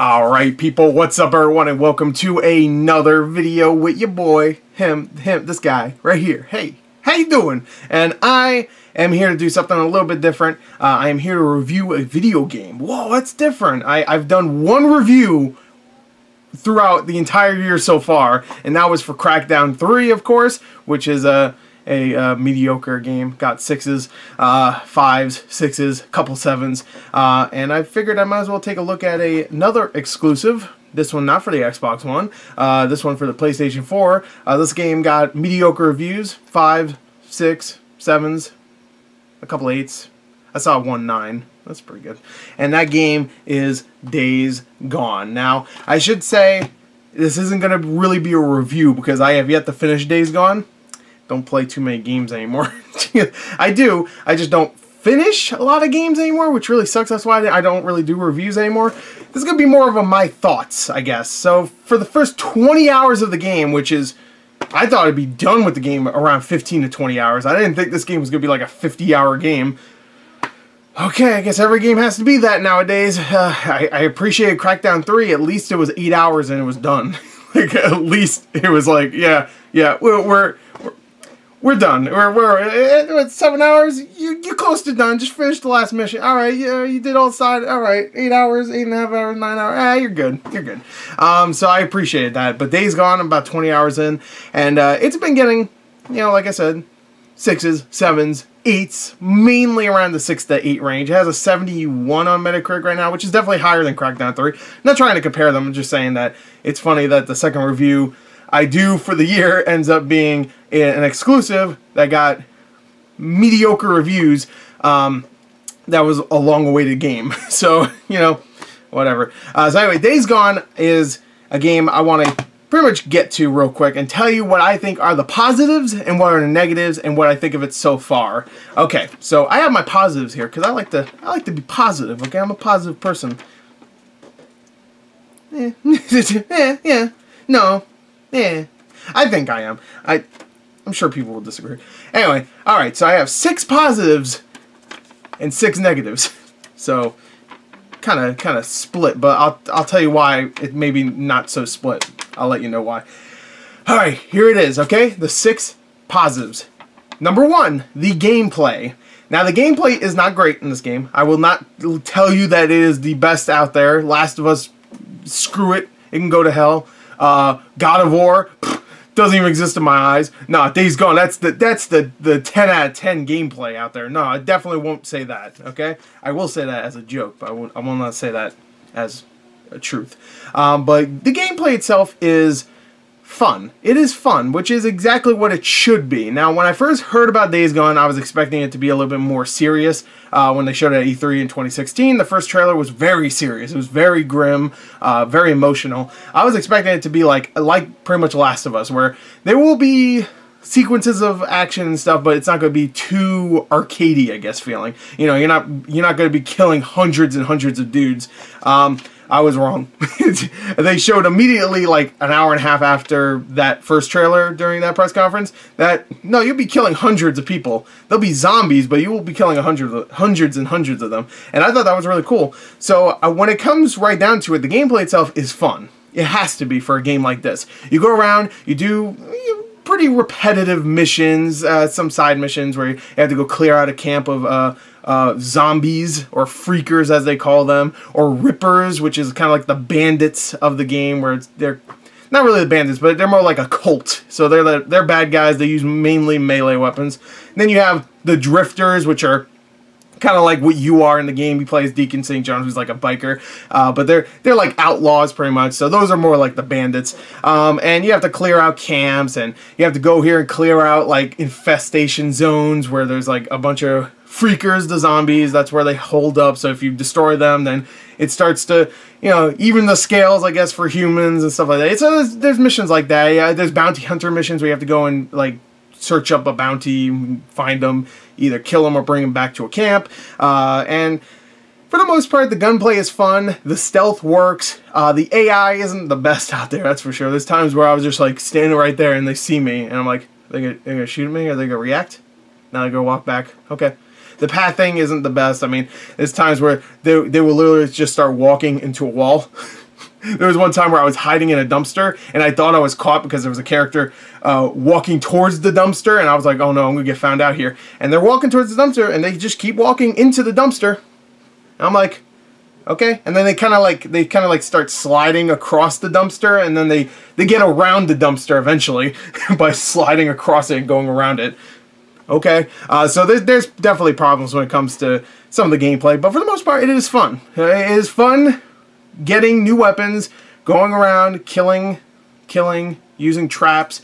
Alright people, what's up everyone, and welcome to another video with your boy, this guy, right here. Hey, how you doing? And I am here to do something a little bit different. I am here to review a video game. Whoa, that's different. I've done one review throughout the entire year so far, and that was for Crackdown 3, of course, which is a mediocre game. Got 6s, 5s, 6s, a couple 7s, and I figured I might as well take a look at another exclusive. This one not for the Xbox One, this one for the PlayStation 4. This game got mediocre reviews, 5, 6, 7s, a couple 8s. I saw 1 9. That's pretty good. And that game is Days Gone. Now, I should say this isn't going to really be a review because I have yet to finish Days Gone. Don't play too many games anymore. I do. I just don't finish a lot of games anymore, which really sucks. That's why I don't really do reviews anymore. This is going to be more of my thoughts, I guess. So for the first 20 hours of the game, which is, I thought I'd be done with the game around 15 to 20 hours. I didn't think this game was going to be like a 50-hour game. Okay, I guess every game has to be that nowadays. I appreciate Crackdown 3. At least it was 8 hours and it was done. Like, at least it was like, yeah, we're done. We're 7 hours. You close to done. Just finished the last mission. All right, yeah, you did all the side. All right, 8 hours, 8.5 hours, 9 hours. Ah, you're good. You're good. So I appreciated that. But Days Gone, I'm about 20 hours in, and it's been getting, like I said, 6s, 7s, 8s, mainly around the 6 to 8 range. It has a 71 on Metacritic right now, which is definitely higher than Crackdown 3. I'm not trying to compare them. I'm just saying that it's funny that the second review I do for the year ends up being an exclusive that got mediocre reviews. That was a long-awaited game. So, whatever. So anyway, Days Gone is a game I want to pretty much get to real quick and tell you what I think are the positives and what are the negatives and what I think of it so far. Okay, so I have my positives here because I like to be positive. Okay, I'm a positive person. I think I am. I'm sure people will disagree. Anyway, alright, so I have 6 positives and 6 negatives. So, kind of split, but I'll tell you why it may be not so split. I'll let you know why. Alright, here it is, okay? The 6 positives. Number 1, the gameplay. Now, the gameplay is not great in this game. I will not tell you that it is the best out there. Last of Us, screw it. It can go to hell. God of War, doesn't even exist in my eyes. No, Days Gone, that's the 10 out of 10 gameplay out there. No, I definitely won't say that, okay? I will say that as a joke, but I will not say that as a truth. But the gameplay itself is fun. It is fun, which is exactly what it should be. Now, when I first heard about Days Gone, I was expecting it to be a little bit more serious. When they showed it at E3 in 2016, the first trailer was very serious. It was very grim, very emotional. I was expecting it to be like pretty much Last of Us, where there will be sequences of action and stuff, but it's not going to be too arcadey, I guess, feeling. You're not going to be killing hundreds and hundreds of dudes. I was wrong. They showed immediately, like an hour and a half after that first trailer during that press conference, that, no, you'll be killing hundreds of people. They'll be zombies, but you will be killing hundreds and hundreds of them. And I thought that was really cool. So when it comes right down to it, the gameplay itself is fun. It has to be for a game like this. You go around, you do pretty repetitive missions, some side missions where you have to go clear out a camp of zombies, or freakers as they call them, or rippers, which is kind of like the bandits of the game, where they're not really the bandits, but they're more like a cult. So they're bad guys. They use mainly melee weapons. And then you have the drifters, which are kind of like what you are in the game. You play as Deacon St. John, who's like a biker, but they're like outlaws pretty much. So those are more like the bandits. And you have to clear out camps, and you have to go here and clear out like infestation zones where there's like a bunch of freakers, the zombies. That's where they hold up. So if you destroy them, then it starts to, even the scales, I guess, for humans and stuff like that. So there's missions like that. Yeah, there's bounty hunter missions where you have to go and like search up a bounty, find them, either kill them or bring them back to a camp. And for the most part, the gunplay is fun. The stealth works. The AI isn't the best out there, that's for sure. There's times where I was just like standing right there and they see me and I'm like, they're gonna shoot at me? Are they gonna react? Now they go walk back. Okay. The pathing isn't the best. I mean, there's times where they will literally just start walking into a wall. There was one time where I was hiding in a dumpster, and I thought I was caught because there was a character walking towards the dumpster, and I was like, oh no, I'm gonna get found out here. And they're walking towards the dumpster, and they just keep walking into the dumpster. And I'm like, okay. And then they kind of like start sliding across the dumpster, and then they get around the dumpster eventually by sliding across it and going around it. Okay, so there's definitely problems when it comes to some of the gameplay, but for the most part, it is fun. It is fun getting new weapons, going around, killing, using traps,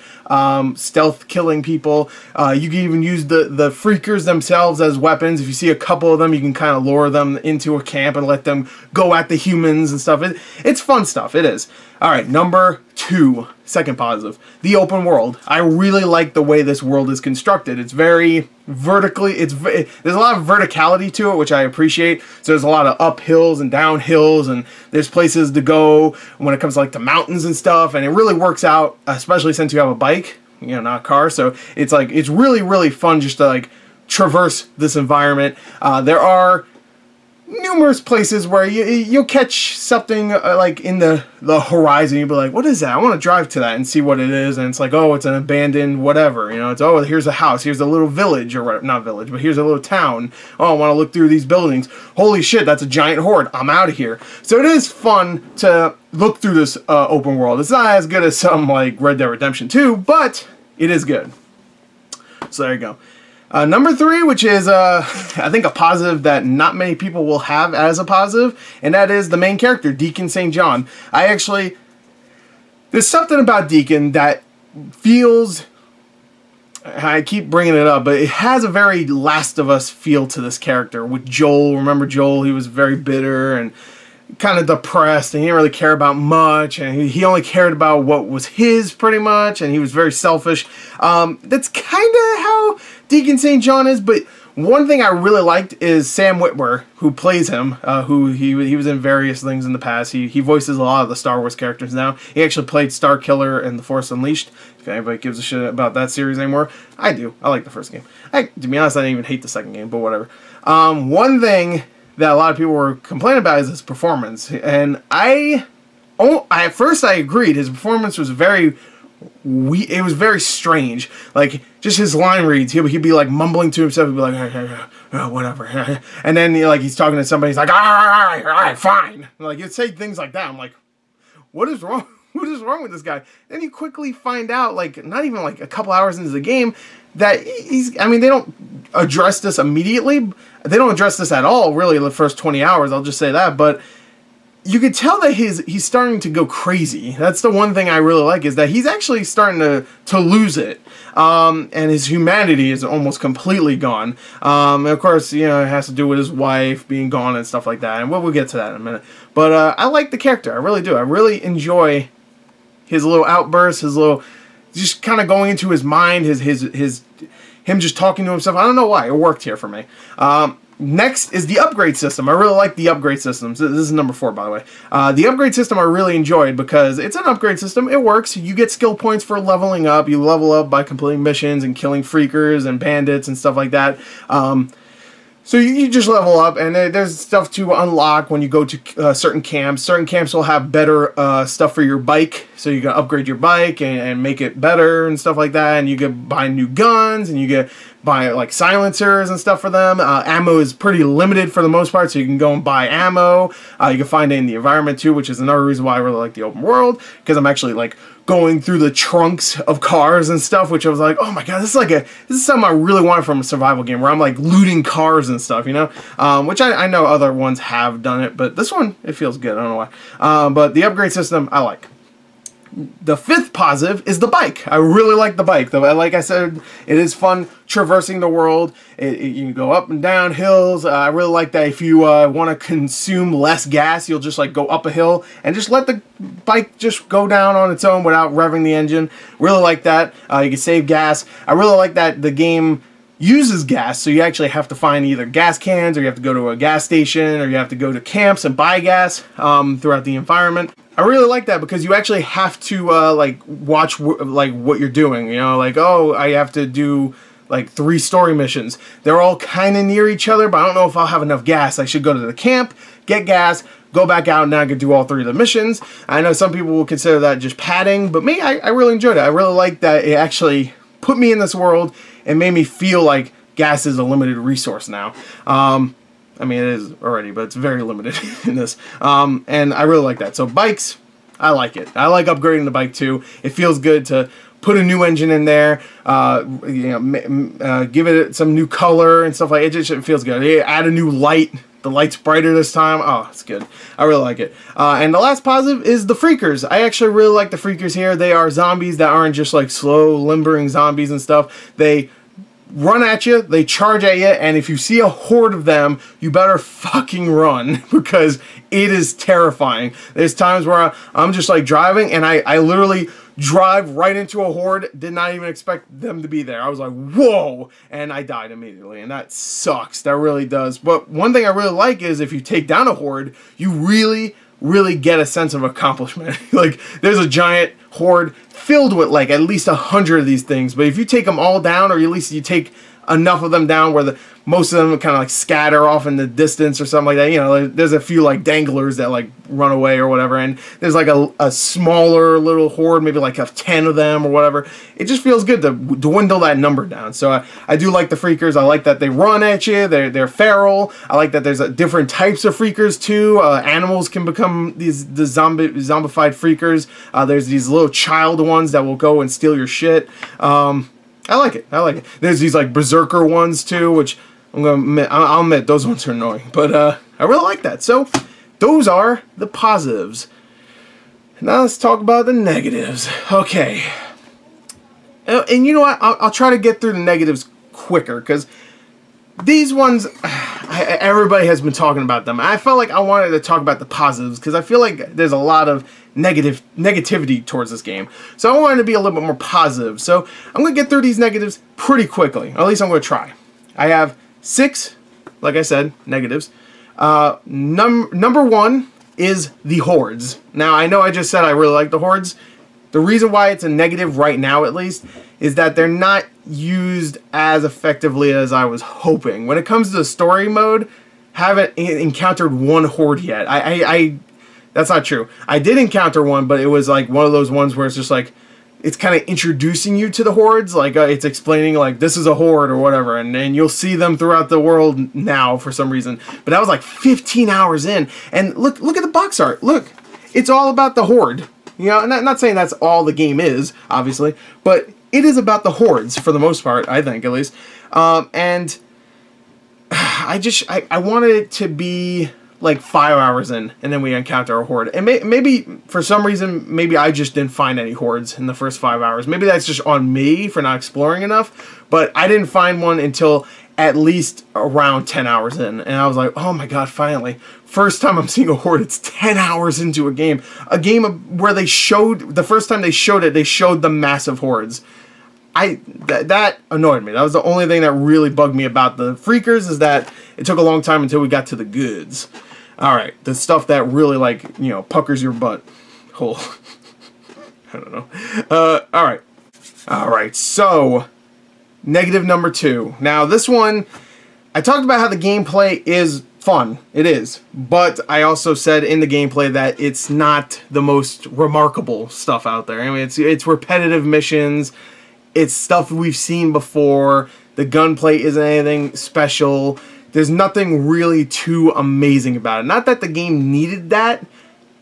stealth killing people. You can even use the freakers themselves as weapons. If you see a couple of them, you can kind of lure them into a camp and let them go at the humans and stuff. It's fun stuff. It is. All right, number 2, second positive, the open world. I really like the way this world is constructed. It's very vertically, there's a lot of verticality to it, which I appreciate. So there's a lot of uphills and downhills, and there's places to go when it comes to, like, the mountains and stuff, and it really works out, especially since you have a bike, you know, not a car. So it's like, it's really, really fun just to, like, traverse this environment. There are numerous places where you'll catch something like in the horizon. You'll be like, what is that? I want to drive to that and see what it is. And it's like, oh, it's an abandoned whatever, you know. It's, oh, here's a house, here's a little village, or not village, but here's a little town. Oh, I want to look through these buildings. Holy shit, that's a giant horde. I'm out of here. So it is fun to look through this open world. It's not as good as some like Red Dead Redemption 2, but it is good. So there you go. Number 3, which is, I think, a positive that not many people will have as a positive, and that is the main character, Deacon St. John. There's something about Deacon that feels, I keep bringing it up, but it has a very Last of Us feel to this character. With Joel, remember Joel? He was very bitter and kind of depressed, and he didn't really care about much, and he only cared about what was his, pretty much, and he was very selfish. That's kind of how Deacon St. John is, but one thing I really liked is Sam Witwer, who plays him, who he was in various things in the past. He voices a lot of the Star Wars characters now. He actually played Starkiller in The Force Unleashed, if anybody gives a shit about that series anymore. I do. I like the first game. To be honest, I didn't even hate the second game, but whatever. One thing that a lot of people were complaining about is his performance, and at first I agreed. His performance was it was very strange. Like, just his line reads, he'd be like mumbling to himself. He'd be like, whatever. And then like he's talking to somebody. He's like, all right, fine. Like, he'd say things like that. I'm like, what is wrong? What is wrong with this guy? Then you quickly find out, like, not even like a couple hours into the game, that I mean, they don't address this immediately. They don't address this at all, really, in the first 20 hours. I'll just say that. But you could tell that he's starting to go crazy. That's the one thing I really like, is that he's actually starting to lose it. And his humanity is almost completely gone. And of course, you know, it has to do with his wife being gone and stuff like that. And we'll get to that in a minute. But I like the character. I really do. I really enjoy his little outbursts, his little, just kind of going into his mind, him just talking to himself. I don't know why. It worked here for me. Next is the upgrade system. I really like the upgrade systems. This is number 4, by the way. The upgrade system I really enjoyed because it's an upgrade system. It works. You get skill points for leveling up. You level up by completing missions and killing freakers and bandits and stuff like that. So you just level up, and there's stuff to unlock when you go to certain camps. Certain camps will have better stuff for your bike, so you can upgrade your bike and make it better and stuff like that. And you can buy new guns, and you get buy like silencers and stuff for them. Ammo is pretty limited for the most part, so you can go and buy ammo. You can find it in the environment too, which is another reason why I really like the open world, because I'm actually like going through the trunks of cars and stuff, which I was like, oh my god, this is something I really wanted from a survival game, where I'm like looting cars and stuff, you know, which I know other ones have done it, but this one, it feels good. I don't know why. But the upgrade system, I like. The 5th positive is the bike. I really like the bike. Like I said, it is fun traversing the world. You can go up and down hills. I really like that if you want to consume less gas, you'll just like go up a hill and just let the bike just go down on its own without revving the engine. Really like that. You can save gas. I really like that the game uses gas, so you actually have to find either gas cans, or you have to go to a gas station, or you have to go to camps and buy gas throughout the environment. I really like that because you actually have to like watch like what you're doing, you know, like, oh, I have to do like 3 story missions. They're all kind of near each other, but I don't know if I'll have enough gas. I should go to the camp, get gas, go back out, and now I can do all 3 of the missions. I know some people will consider that just padding, but me, I really enjoyed it. I really like that it actually put me in this world and made me feel like gas is a limited resource now. I mean, it is already, but it's very limited in this. And I really like that. So bikes, I like it. I like upgrading the bike too. It feels good to put a new engine in there, give it some new color and stuff like it. It feels good. Add a new light. The light's brighter this time. Oh, it's good. I really like it. And the last positive is the freakers. I actually really like the freakers here. They are zombies that aren't just like slow, limbering zombies and stuff. They run at you, they charge at you, and if you see a horde of them, you better fucking run, because it is terrifying. There's times where I'm just like driving, and I literally drive right into a horde, did not even expect them to be there. I was like, whoa, and I died immediately, and that sucks. That really does. But one thing I really like is if you take down a horde, you really get a sense of accomplishment. Like, there's a giant horde filled with like at least 100 of these things, but if you take them all down, or at least you take enough of them down where most of them kind of like scatter off in the distance or something like that, you know, there's a few like danglers that like run away or whatever, and there's like a smaller little horde, maybe like 10 of them or whatever. It just feels good to dwindle that number down. So I do like the freakers. I like that they run at you. They're feral. I like that there's different types of freakers too. Animals can become the zombified freakers. There's these little child ones that will go and steal your shit. I like it. I like it. There's these like berserker ones too, which I'll admit those ones are annoying, but I really like that. So those are the positives. Now let's talk about the negatives. Okay. And you know what? I'll try to get through the negatives quicker, because these ones, everybody has been talking about them. I felt like I wanted to talk about the positives, because I feel like there's a lot of negativity towards this game. So I wanted to be a little bit more positive. So I'm going to get through these negatives pretty quickly. Or at least I'm going to try. I have 6, like I said, negatives. Number 1 is the hordes. Now, I know I just said I really like the hordes. The reason why it's a negative right now, at least, is that they're not used as effectively as I was hoping. When it comes to the story mode, haven't encountered one horde yet. That's not true. I did encounter one, but it was like one of those ones where it's just like, it's kind of introducing you to the hordes, like it's explaining like this is a horde or whatever, and you'll see them throughout the world now for some reason. But that was like 15 hours in, and look at the box art. Look, it's all about the horde. You know, not saying that's all the game is, obviously, but it is about the hordes for the most part, I think, at least. And I wanted it to be like 5 hours in, and then we encounter a horde. And maybe, for some reason, maybe I just didn't find any hordes in the first 5 hours. Maybe that's just on me for not exploring enough, but I didn't find one until at least around 10 hours in, and I was like, oh my god, finally. First time I'm seeing a horde, it's 10 hours into a game. A game where they showed, the first time they showed it, they showed the massive hordes. That annoyed me. That was the only thing that really bugged me about the freakers, is that it took a long time until we got to the goods. Alright, the stuff that really, like, you know, puckers your butt hole. I don't know. Alright, so negative number 2. Now, this one, I talked about how the gameplay is fun. It is. But I also said in the gameplay that it's not the most remarkable stuff out there. I mean, it's repetitive missions. It's stuff we've seen before. The gunplay isn't anything special. There's nothing really too amazing about it. Not that the game needed that,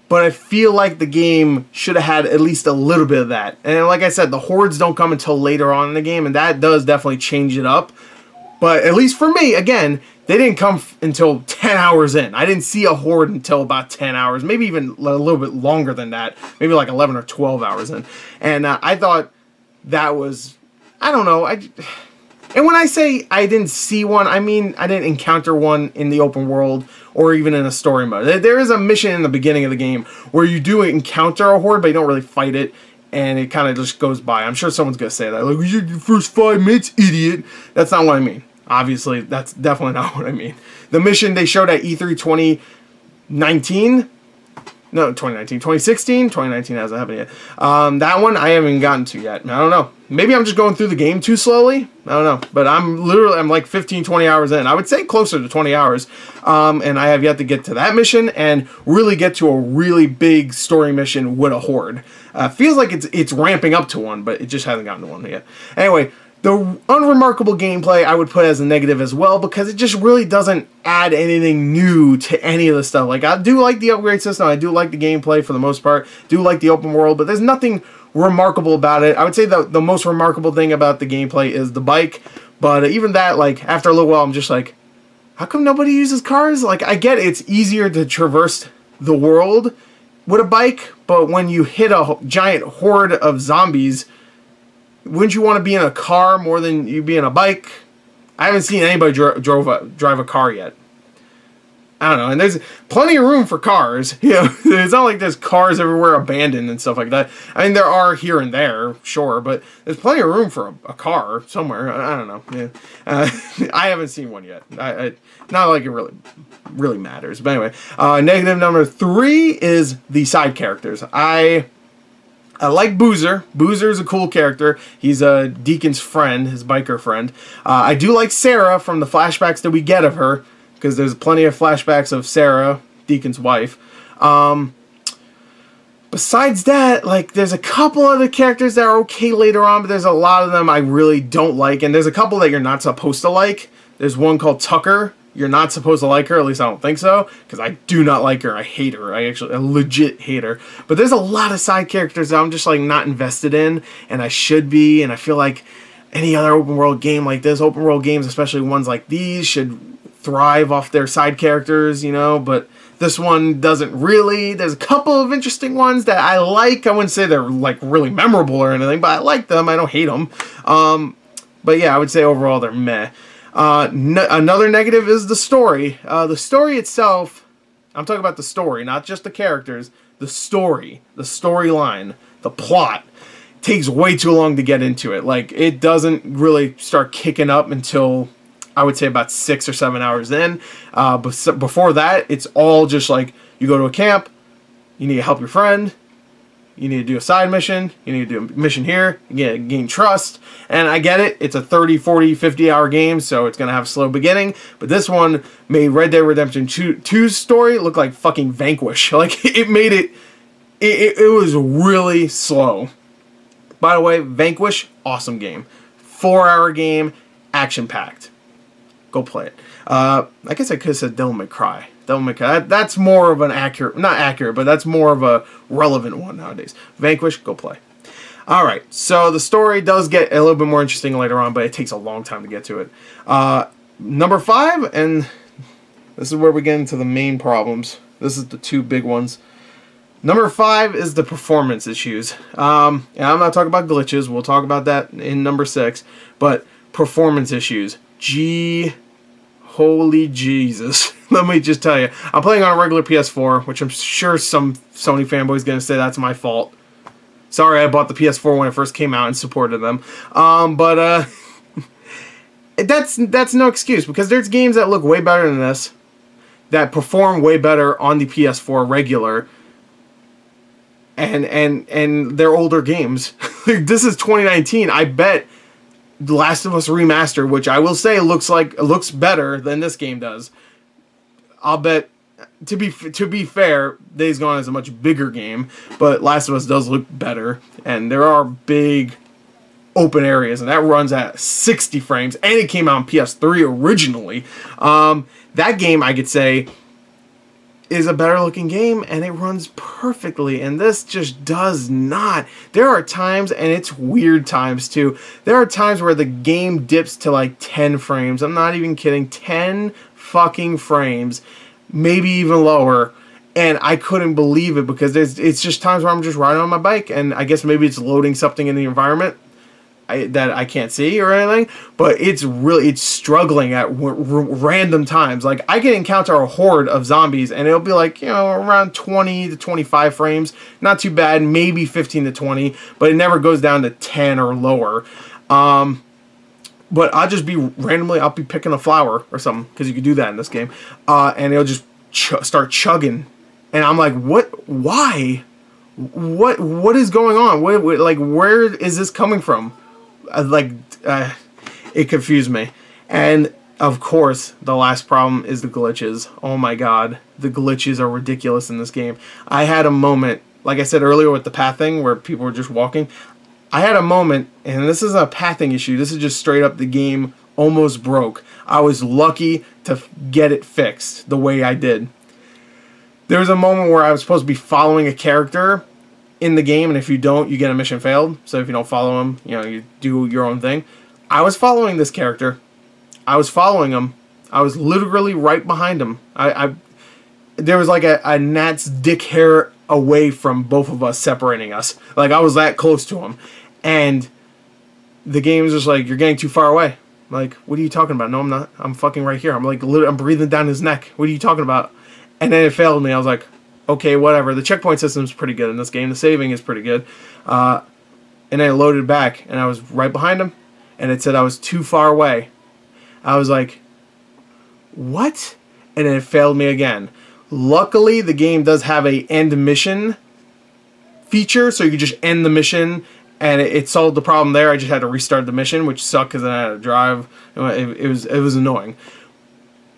but I feel like the game should have had at least a little bit of that. And like I said, the hordes don't come until later on in the game, and that does definitely change it up. But at least for me, again, they didn't come until 10 hours in. I didn't see a horde until about 10 hours, maybe even a little bit longer than that. Maybe like 11 or 12 hours in. And I thought that was, I don't know, and when I say I didn't see one, I mean I didn't encounter one in the open world or even in a story mode. There is a mission in the beginning of the game where you do encounter a horde, but you don't really fight it, and it kind of just goes by. I'm sure someone's going to say that, like, your first 5 minutes, idiot. That's not what I mean. Obviously, that's definitely not what I mean. The mission they showed at E3 2019, No, 2019. 2016? 2019 hasn't happened yet. That one I haven't gotten to yet. I don't know. Maybe I'm just going through the game too slowly. I don't know. But I'm like 15, 20 hours in. I would say closer to 20 hours. And I have yet to get to that mission and really get to a really big story mission with a horde. Feels like it's ramping up to one, but it just hasn't gotten to one yet. Anyway, the unremarkable gameplay I would put as a negative as well, because it just really doesn't add anything new to any of the stuff. Like, I do like the upgrade system, I do like the gameplay for the most part, do like the open world, but there's nothing remarkable about it. I would say the most remarkable thing about the gameplay is the bike, but even that, like, after a little while, I'm just like, how come nobody uses cars? Like, I get it's easier to traverse the world with a bike, but when you hit a giant horde of zombies, wouldn't you want to be in a car more than you be in a bike? I haven't seen anybody drive a car yet. I don't know, and there's plenty of room for cars. You know, it's not like there's cars everywhere abandoned and stuff like that. I mean, there are here and there, sure, but there's plenty of room for a car somewhere. I don't know. Yeah. I haven't seen one yet. Not like it really matters. But anyway, negative number 3 is the side characters. I like Boozer. Boozer is a cool character. He's Deacon's friend, his biker friend. I do like Sarah from the flashbacks that we get of her, because there's plenty of flashbacks of Sarah, Deacon's wife. Besides that, like, there's a couple other characters that are okay later on, but there's a lot of them I really don't like, and there's a couple that you're not supposed to like. There's one called Tucker. You're not supposed to like her, at least I don't think so, because I do not like her. I hate her. I legit hate her. But there's a lot of side characters that I'm just, like, not invested in, and I should be, and I feel like any other open world game like this, open world games, especially ones like these, should thrive off their side characters, you know, but this one doesn't really. There's a couple of interesting ones that I like. I wouldn't say they're, like, really memorable or anything, but I like them. I don't hate them. But yeah, I would say overall they're meh. Another negative is the story. The story itself, I'm talking about the story, not just the characters. The story, the storyline, the plot takes way too long to get into it. Like, it doesn't really start kicking up until, I would say, about 6 or 7 hours in. But before that, it's all just like, you go to a camp, you need to help your friend, you need to do a side mission, you need to do a mission here, you gain trust, and I get it, it's a 30, 40, 50 hour game, so it's going to have a slow beginning, but this one made Red Dead Redemption 2's story look like fucking Vanquish. Like, it made it was really slow. By the way, Vanquish, awesome game. 4-hour game, action-packed. Go play it. I guess I could have said Devil May Cry. Devil May Cry. That's more of an accurate, not accurate, but that's more of a relevant one nowadays. Vanquish, go play. Alright, so the story does get a little bit more interesting later on, but it takes a long time to get to it. Number 5, and this is where we get into the main problems. This is the 2 big ones. Number 5 is the performance issues. And I'm not talking about glitches. We'll talk about that in number 6. But performance issues. Holy Jesus. Let me just tell you. I'm playing on a regular PS4, which I'm sure some Sony fanboy is going to say that's my fault. Sorry, I bought the PS4 when it first came out and supported them. But that's no excuse, because there's games that look way better than this, that perform way better on the PS4 regular, and they're older games. This is 2019. I bet The Last of Us Remastered, which I will say looks better than this game does. I'll bet, to be fair, Days Gone is a much bigger game, but Last of Us does look better, and there are big open areas, and that runs at 60 frames, and it came out on PS3 originally. That game, I could say, is a better looking game, and it runs perfectly, and this just does not. There are times, and it's weird times too, there are times where the game dips to like 10 frames. I'm not even kidding. 10 fucking frames, maybe even lower, and I couldn't believe it, because it's just times where I'm just riding on my bike, and I guess maybe it's loading something in the environment that I can't see or anything, but it's struggling at random times. Like, I can encounter a horde of zombies, and it'll be like, you know, around 20 to 25 frames, not too bad, maybe 15 to 20, but it never goes down to 10 or lower. But I'll just be randomly, I'll be picking a flower or something, because you can do that in this game, and it'll just start chugging And I'm like, what? Why? What is going on? Like, where is this coming from? It confused me. And of course, the last problem is the glitches. Oh my god, the glitches are ridiculous in this game. I had a moment, like I said earlier with the pathing, where people were just walking. I had a moment, and this is a pathing issue. This is just straight up the game almost broke. I was lucky to get it fixed the way I did. There was a moment where I was supposed to be following a character in the game, and if you don't, you get a mission failed. So if you don't follow him, you know, you do your own thing. I was following this character. I was following him. I was literally right behind him. There was like a gnat's dick hair away from both of us, separating us. Like, I was that close to him. And the game is just like, you're getting too far away. Like, what are you talking about? No, I'm not. I'm fucking right here. I'm like, I'm breathing down his neck. What are you talking about? And then it failed me. I was like, okay, whatever. The checkpoint system is pretty good in this game. The saving is pretty good. And then it loaded back, and I was right behind him, and it said I was too far away. I was like, what? And then it failed me again. Luckily, the game does have a end mission feature, so you can just end the mission, and it solved the problem there. I just had to restart the mission, which sucked because then I had to drive. It was annoying.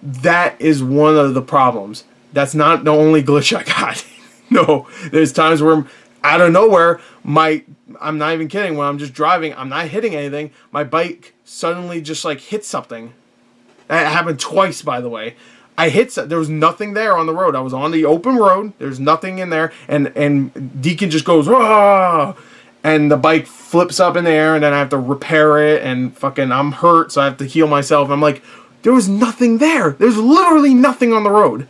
That is one of the problems. That's not the only glitch I got. No, there's times where out of nowhere, I'm not even kidding, when I'm just driving, I'm not hitting anything, my bike suddenly just like hits something. That happened twice, by the way. There was nothing there on the road. I was on the open road, there's nothing in there, and Deacon just goes, "Rah!" And the bike flips up in the air, and then I have to repair it, and fucking I'm hurt, so I have to heal myself. I'm like, there was nothing there. There's literally nothing on the road.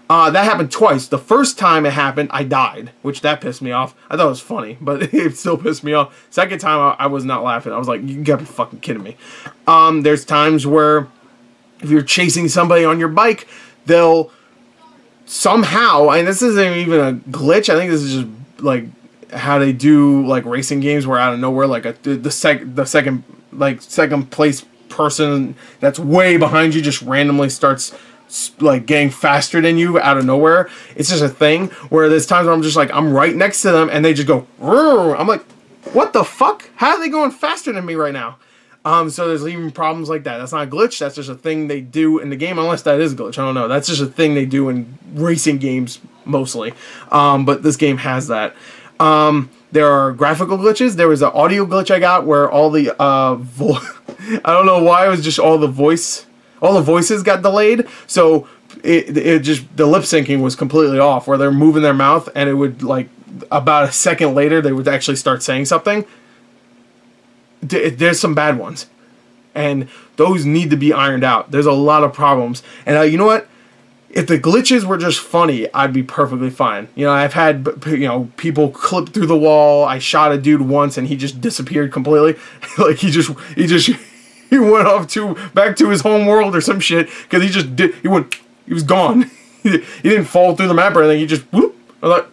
That happened twice. The first time it happened, I died, which that pissed me off. I thought it was funny, but it still pissed me off. Second time, I was not laughing. I was like, you gotta be fucking kidding me. There's times where if you're chasing somebody on your bike, they'll somehow, and this isn't even a glitch, I think this is just like how they do like racing games, where out of nowhere, like the second place person that's way behind you just randomly starts like getting faster than you out of nowhere. It's just a thing where there's times where I'm just like, I'm right next to them and they just go, "Rrr." I'm like, what the fuck? How are they going faster than me right now? So there's even problems like that. That's not a glitch. That's just a thing they do in the game, unless that is a glitch. I don't know. That's just a thing they do in racing games mostly. But this game has that. There are graphical glitches. There was an audio glitch I got where all the I don't know why, it was just all the voices got delayed. So it just, the lip syncing was completely off, where they're moving their mouth and it would, like, about a second later they would actually start saying something. There's some bad ones, and those need to be ironed out. There's a lot of problems, and you know what? If the glitches were just funny, I'd be perfectly fine. You know, I've had, you know, people clip through the wall. I shot a dude once and he just disappeared completely. Like he went off back to his home world or some shit, because he was gone. He didn't fall through the map or anything. He just whoop. I was like,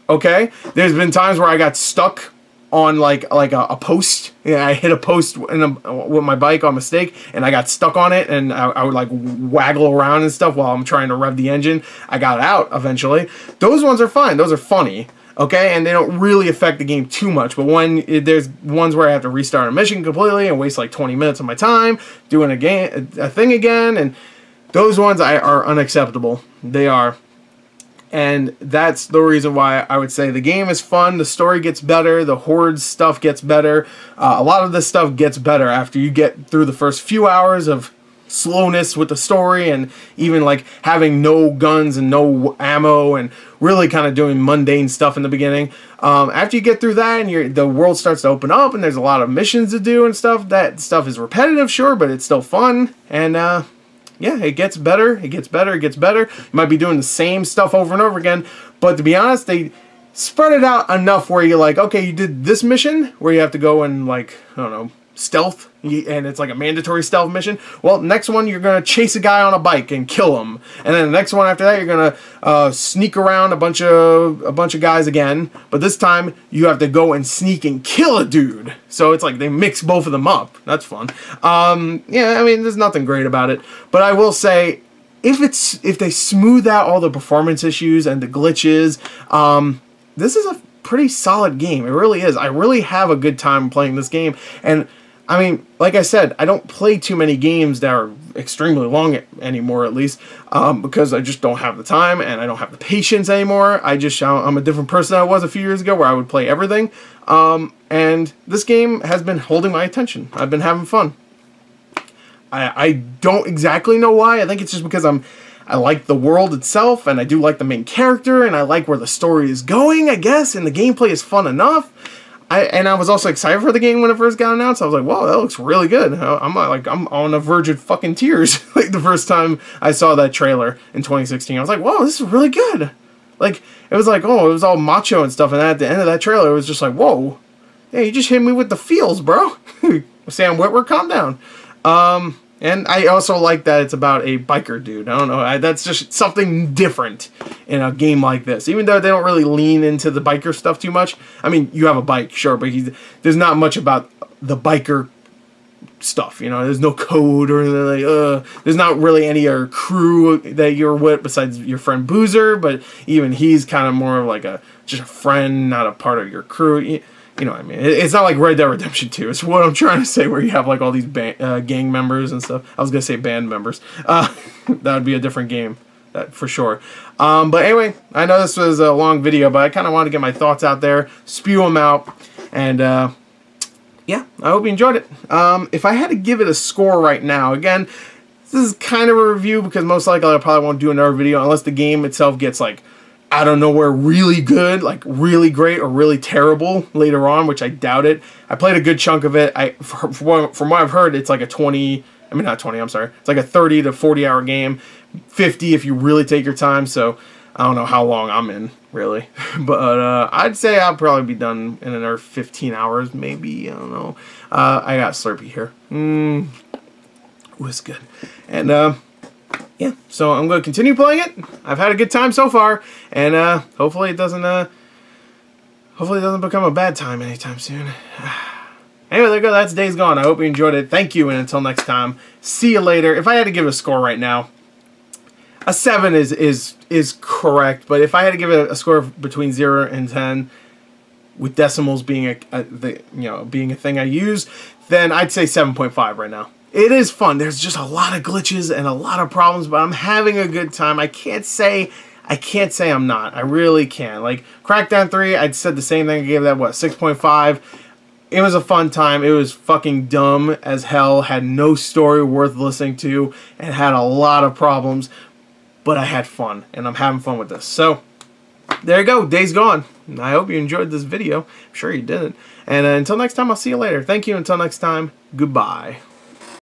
okay. There's been times where I got stuck on like a post. Yeah, I hit a post with my bike on mistake, and I got stuck on it, and I would like waggle around and stuff while I'm trying to rev the engine. I got out eventually. Those ones are fine. Those are funny. Okay, and they don't really affect the game too much. But when there's ones where I have to restart a mission completely and waste like 20 minutes of my time doing a thing again, and those ones are unacceptable. They are. And that's the reason why I would say the game is fun, the story gets better, the horde stuff gets better. A lot of this stuff gets better after you get through the first few hours of slowness with the story, and even like having no guns and no ammo and really kind of doing mundane stuff in the beginning. After you get through that and the world starts to open up and there's a lot of missions to do and stuff, that stuff is repetitive, sure, but it's still fun. And yeah, it gets better, it gets better, it gets better. You might be doing the same stuff over and over again, but to be honest, they spread it out enough where you're like, okay, you did this mission where you have to go and, like, I don't know, stealth, and it's like a mandatory stealth mission. Well, next one, you're going to chase a guy on a bike and kill him. And then the next one after that, you're going to sneak around a bunch of guys again. But this time, you have to go and sneak and kill a dude. So it's like they mix both of them up. That's fun. Yeah, I mean, there's nothing great about it. But I will say, if they smooth out all the performance issues and the glitches, this is a pretty solid game. It really is. I really have a good time playing this game. And I mean, like I said, I don't play too many games that are extremely long anymore, at least, because I just don't have the time and I don't have the patience anymore. I'm a different person than I was a few years ago, where I would play everything. And this game has been holding my attention. I've been having fun. I don't exactly know why. I think it's just because I like the world itself, and I do like the main character, and I like where the story is going, I guess, and the gameplay is fun enough. I was also excited for the game when it first got announced. I was like, "Whoa, that looks really good." I'm on the verge of fucking tears. Like the first time I saw that trailer in 2016, I was like, "Whoa, this is really good." Like it was like, oh, it was all macho and stuff, and then at the end of that trailer, it was just like, "Whoa, yeah, you just hit me with the feels, bro." Sam Witwer, calm down. And I also like that it's about a biker dude. I don't know. That's just something different in a game like this. Even though they don't really lean into the biker stuff too much. I mean, you have a bike, sure, but there's not much about the biker stuff. You know, there's no code or anything like, there's not really any other crew that you're with besides your friend Boozer. But even he's kind of more of like just a friend, not a part of your crew. You know what I mean? It's not like Red Dead Redemption 2. It's what I'm trying to say, where you have like all these gang members and stuff. I was going to say band members. That would be a different game, for sure. But anyway, I know this was a long video, but I kind of wanted to get my thoughts out there, spew them out, and yeah, I hope you enjoyed it. If I had to give it a score right now, again, this is kind of a review because most likely I probably won't do another video unless the game itself gets like out of nowhere really good, like really great or really terrible later on, which I doubt it. I played a good chunk of it. From what I've heard, it's like a 20, I mean not 20, I'm sorry. It's like a 30 to 40 hour game, 50 if you really take your time, so I don't know how long I'm in, really. But I'd say I'll probably be done in another 15 hours, maybe, I don't know. I got Slurpee here. It was good. And yeah, so I'm going to continue playing it. I've had a good time so far, and hopefully it doesn't become a bad time anytime soon. Anyway, there you go. That's Days Gone. I hope you enjoyed it. Thank you, and until next time, see you later. If I had to give a score right now, a 7 is correct, but if I had to give it a score between 0 and 10, with decimals being being a thing I use, then I'd say 7.5 right now. It is fun. There's just a lot of glitches and a lot of problems, but I'm having a good time. I can't say I'm not. I really can't. Like Crackdown 3, I'd said the same thing. I gave that, what, 6.5. It was a fun time. It was fucking dumb as hell. Had no story worth listening to and had a lot of problems, but I had fun, and I'm having fun with this. So there you go. Days Gone. I hope you enjoyed this video. I'm sure you didn't. And until next time, I'll see you later. Thank you. Until next time, goodbye.